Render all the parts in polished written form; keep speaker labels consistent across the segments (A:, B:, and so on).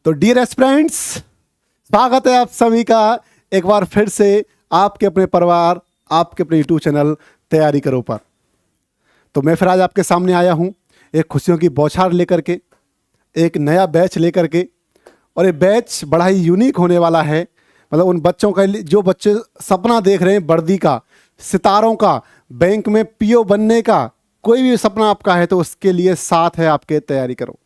A: तो dear aspirants, स्वागत है आप सभी का एक बार फिर से आपके अपने परिवार, आपके अपने यूट्यूब चैनल तैयारी करो पर। तो मैं फिर आज आपके सामने आया हूँ एक खुशियों की बौछार लेकर के, एक नया बैच लेकर के। और ये बैच बड़ा ही यूनिक होने वाला है। मतलब उन बच्चों का जो बच्चे सपना देख रहे हैं वर्दी का, सितारों का, बैंक में पीओ बनने का, कोई भी सपना आपका है तो उसके लिए साथ है आपके तैयारी करो।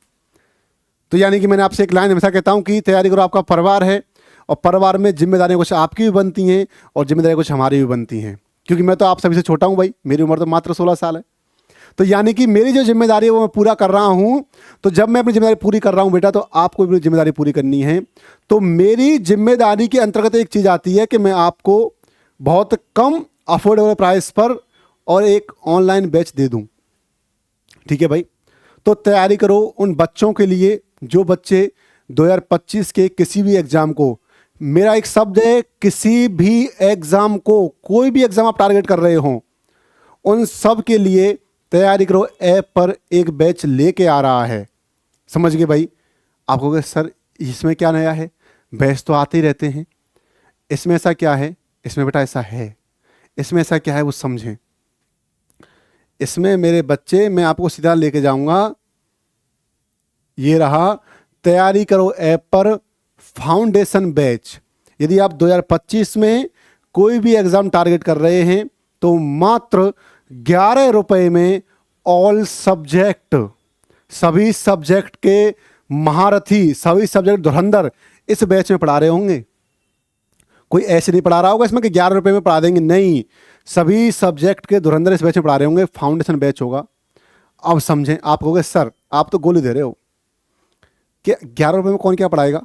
A: तो यानी कि मैंने आपसे एक लाइन हमेशा कहता हूं कि तैयारी करो आपका परिवार है, और परिवार में जिम्मेदारियां कुछ आपकी भी बनती हैं और जिम्मेदारियां कुछ हमारी भी बनती हैं। क्योंकि मैं तो आप सभी से छोटा हूं भाई, मेरी उम्र तो मात्र 16 साल है। तो यानी कि मेरी जो जिम्मेदारी है वो मैं पूरा कर रहा हूं। तो जब मैं अपनी जिम्मेदारी पूरी कर रहा हूं बेटा, तो आपको भी जिम्मेदारी पूरी करनी है। तो मेरी जिम्मेदारी के अंतर्गत एक चीज़ आती है कि मैं आपको बहुत कम अफोर्डेबल प्राइस पर और एक ऑनलाइन बैच दे दूं। ठीक है भाई। तो तैयारी करो उन बच्चों के लिए जो बच्चे 2025 के किसी भी एग्जाम को, मेरा एक शब्द है, किसी भी एग्जाम को, कोई भी एग्जाम आप टारगेट कर रहे हो, उन सब के लिए तैयारी करो ऐप पर एक बैच लेके आ रहा है। समझ गए भाई। आप कहोगे सर इसमें क्या नया है, बैच तो आते ही रहते हैं, इसमें ऐसा क्या है? इसमें बेटा ऐसा है। इसमें ऐसा क्या है वो समझें। इसमें मेरे बच्चे, मैं आपको सीधा लेके जाऊंगा, ये रहा तैयारी करो ऐप पर फाउंडेशन बैच। यदि आप 2025 में कोई भी एग्जाम टारगेट कर रहे हैं तो मात्र 11 रुपए में ऑल सब्जेक्ट, सभी सब्जेक्ट के महारथी, सभी सब्जेक्ट धुरंधर इस बैच में पढ़ा रहे होंगे। कोई ऐसे नहीं पढ़ा रहा होगा इसमें कि 11 रुपए में पढ़ा देंगे, नहीं, सभी सब्जेक्ट के धुरंधर इस बैच में पढ़ा रहे होंगे। फाउंडेशन बैच होगा। अब समझें। आप कहोगे सर आप तो गोली दे रहे हो कि 11 रुपए में कौन क्या पढ़ाएगा,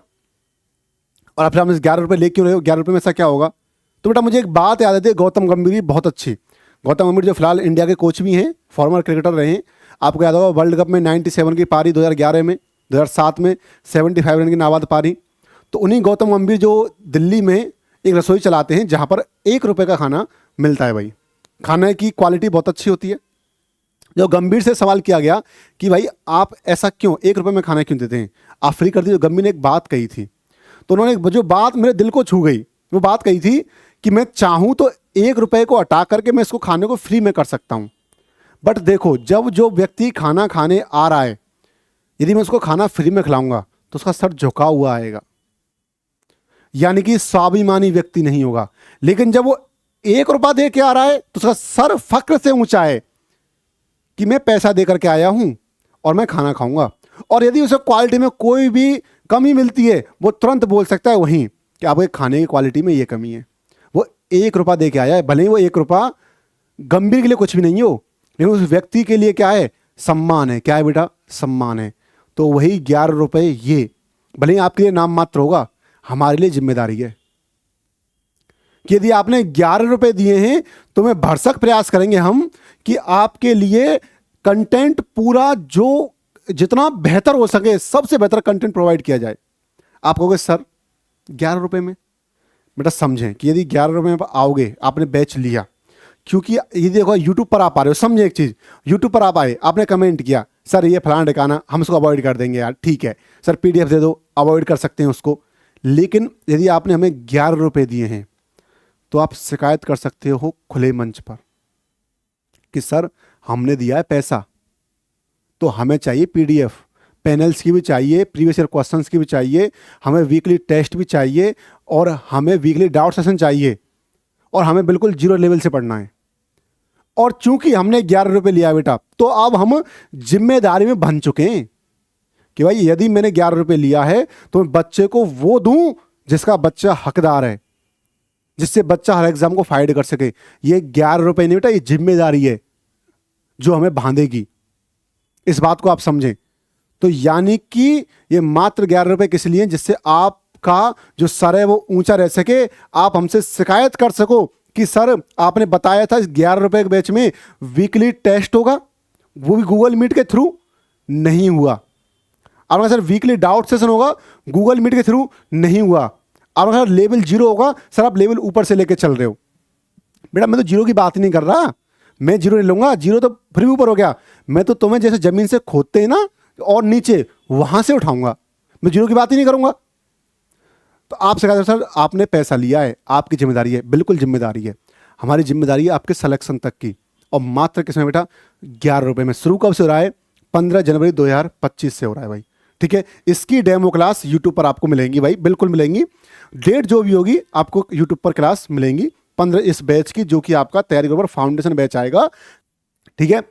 A: और आप 11 रुपए ले क्यों रहे हो, 11 रुपए में ऐसा क्या होगा? तो बेटा मुझे एक बात याद आती है, गौतम गंभीर की बहुत अच्छी। गौतम गंभीर जो फिलहाल इंडिया के कोच भी हैं, फॉर्मर क्रिकेटर रहे हैं। आपको याद होगा वर्ल्ड कप में 97 की पारी 2011 में, 2007 में 75 रन की नाबाद पारी। तो उन्हीं गौतम गंभीर जो दिल्ली में एक रसोई चलाते हैं जहाँ पर 1 रुपये का खाना मिलता है भाई। खाने की क्वालिटी बहुत अच्छी होती है। जो गंभीर से सवाल किया गया कि भाई आप ऐसा क्यों 1 रुपये में खाना क्यों देते हैं, आप फ्री कर दीजिए। गंभीर ने एक बात कही थी, तो उन्होंने जो बात मेरे दिल को छू गई, वो बात कही थी कि मैं चाहूँ तो 1 रुपये को हटा करके मैं इसको खाने को फ्री में कर सकता हूँ। बट देखो, जब जो व्यक्ति खाना खाने आ रहा है, यदि मैं उसको खाना फ्री में खिलाऊंगा तो उसका सर झुका हुआ आएगा, यानी कि स्वाभिमानी व्यक्ति नहीं होगा। लेकिन जब वो 1 रुपया दे के आ रहा है तो उसका सर फक्र से ऊंचा है कि मैं पैसा दे करके आया हूं और मैं खाना खाऊंगा। और यदि उसे क्वालिटी में कोई भी कमी मिलती है, वो तुरंत बोल सकता है वहीं कि आपके खाने की क्वालिटी में ये कमी है। वो 1 रुपया दे के आया है, भले ही वो 1 रुपया गंभीर के लिए कुछ भी नहीं हो, लेकिन उस व्यक्ति के लिए क्या है? सम्मान है। क्या है बेटा? सम्मान है। तो वही 11 रुपये, ये भले ही आपके लिए नाम मात्र होगा, हमारे लिए जिम्मेदारी है कि यदि आपने 11 रुपये दिए हैं तो मैं भरसक प्रयास करेंगे हम कि आपके लिए कंटेंट पूरा, जो जितना बेहतर हो सके, सबसे बेहतर कंटेंट प्रोवाइड किया जाए। आप कहोगे सर 11 रुपये में? बेटा समझें कि यदि 11 रुपये में आओगे, आपने बैच लिया, क्योंकि यदि देखो यूट्यूब पर आप आ रहे हो, समझे एक चीज़, यूट्यूब पर आप आए, आपने कमेंट किया सर ये फलाना ठिकाना हम उसको अवॉइड कर देंगे यार, ठीक है सर PDF दे दो, अवॉइड कर सकते हैं उसको। लेकिन यदि आपने हमें 11 रुपये दिए हैं तो आप शिकायत कर सकते हो खुले मंच पर कि सर हमने दिया है पैसा, तो हमें चाहिए PDF, पैनल्स की भी चाहिए, प्रीवियस ईयर क्वेश्चंस की भी चाहिए, हमें वीकली टेस्ट भी चाहिए, और हमें वीकली डाउट सेशन चाहिए, और हमें बिल्कुल 0 लेवल से पढ़ना है। और चूंकि हमने 11 रुपये लिया बेटा, तो अब हम जिम्मेदारी में बन चुके हैं कि भाई यदि मैंने 11 रुपये लिया है तो मैं बच्चे को वो दूं जिसका बच्चा हकदार है, जिससे बच्चा हर एग्जाम को फाइट कर सके। ये 11 रुपये नहीं बेटा, ये जिम्मेदारी है जो हमें बांधेगी। इस बात को आप समझें। तो यानी कि ये मात्र 11 रुपये किस लिए? जिससे आपका जो सर है वो ऊंचा रह सके, आप हमसे शिकायत कर सको कि सर आपने बताया था इस 11 रुपये के बैच में वीकली टेस्ट होगा, वो भी गूगल मीट के थ्रू, नहीं हुआ। आपका सर वीकली डाउट सेशन होगा, गूगल मीट के थ्रू, नहीं हुआ। आपका सर लेवल 0 होगा, सर आप लेवल ऊपर से लेके चल रहे हो। बेटा मैं तो 0 की बात ही नहीं कर रहा, मैं 0 नहीं लूंगा, 0 तो फिर ऊपर हो गया। मैं तो तुम्हें जैसे जमीन से खोदते हैं ना और नीचे, वहां से उठाऊंगा। मैं जीरो की बात ही नहीं करूँगा। तो आपसे कहा सर आपने पैसा लिया है, आपकी जिम्मेदारी है। बिल्कुल जिम्मेदारी है, हमारी जिम्मेदारी है आपके सिलेक्शन तक की। और मात्र किसमें बेटा 11 रुपये में। शुरू कब से हो रहा है? 15 जनवरी 2025 से हो रहा है भाई, ठीक है। इसकी डेमो क्लास यूट्यूब पर आपको मिलेंगी भाई, बिल्कुल मिलेंगी। डेट जो भी होगी आपको यूट्यूब पर क्लास मिलेंगी 15 इस बैच की, जो कि आपका तैयारी के ऊपर फाउंडेशन बैच आएगा, ठीक है।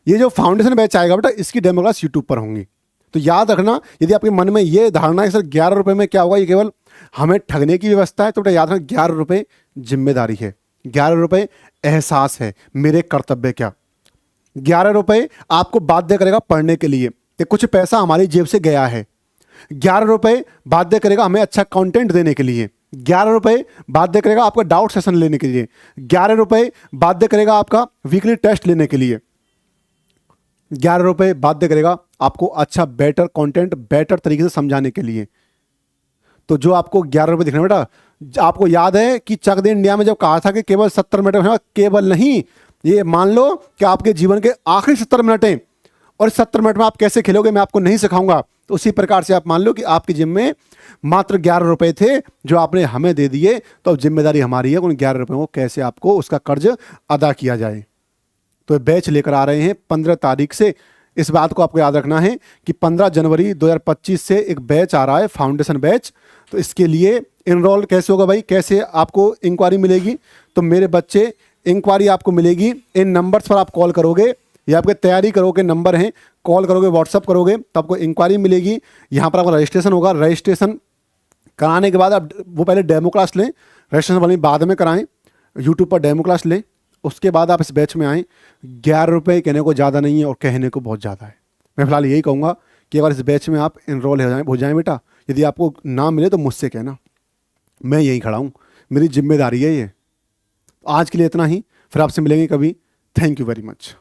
A: ये जो फाउंडेशन बैच आएगा बेटा, इसकी डेमो क्लास यूट्यूब पर होंगी। तो याद रखना, यदि आपके मन में ये धारणा है सर 11 रुपये में क्या होगा, ये केवल हमें ठगने की व्यवस्था है, तो बेटा याद रखना 11 रुपये जिम्मेदारी है, 11 रुपये एहसास है, मेरे कर्तव्य क्या। 11 रुपये आपको बाध्य करेगा पढ़ने के लिए कि कुछ पैसा हमारी जेब से गया है। 11 रुपये बाध्य करेगा हमें अच्छा कंटेंट देने के लिए। 11 रुपये बाध्य करेगा आपका डाउट सेशन लेने के लिए। 11 रुपये बाध्य करेगा आपका वीकली टेस्ट लेने के लिए। 11 रुपये बाध्य करेगा आपको अच्छा बेटर कंटेंट बेटर तरीके से समझाने के लिए। तो जो आपको 11 रुपये दिख रहे हैं बेटा, आपको याद है कि चक दे इंडिया में जब कहा था कि केवल 70 मिनट में, केवल नहीं, ये मान लो कि आपके जीवन के आखिरी 70 मिनट हैं, और 70 मिनट में आप कैसे खेलोगे मैं आपको नहीं सिखाऊंगा। तो उसी प्रकार से आप मान लो कि आपकी जिम में मात्र 11 रुपये थे जो आपने हमें दे दिए, तो अब जिम्मेदारी हमारी है उन 11 रुपये को कैसे आपको उसका कर्ज अदा किया जाए। तो बैच लेकर आ रहे हैं 15 तारीख से। इस बात को आपको याद रखना है कि 15 जनवरी 2025 से एक बैच आ रहा है, फाउंडेशन बैच। तो इसके लिए इनरोल कैसे होगा भाई, कैसे आपको इंक्वायरी मिलेगी? तो मेरे बच्चे, इंक्वायरी आपको मिलेगी इन नंबर्स पर, आप कॉल करोगे, ये आपके तैयारी करोगे नंबर हैं, कॉल करोगे, व्हाट्सअप करोगे, तो आपको इंक्वायरी मिलेगी। यहाँ पर आपका रजिस्ट्रेशन होगा। रजिस्ट्रेशन कराने के बाद आप वो पहले डेमो क्लास लें, रजिस्ट्रेशन वाली बाद में कराएं, यूट्यूब पर डेमो क्लास लें, उसके बाद आप इस बैच में आएँ। 11 रुपये कहने को ज़्यादा नहीं है और कहने को बहुत ज़्यादा है। मैं फिलहाल यही कहूँगा कि अगर इस बैच में आप इनरोल हो जाएं बेटा, यदि आपको ना मिले तो मुझसे कहना, मैं यहीं खड़ा हूँ, मेरी जिम्मेदारी है ये। आज के लिए इतना ही, फिर आपसे मिलेंगे कभी। Thank you very much.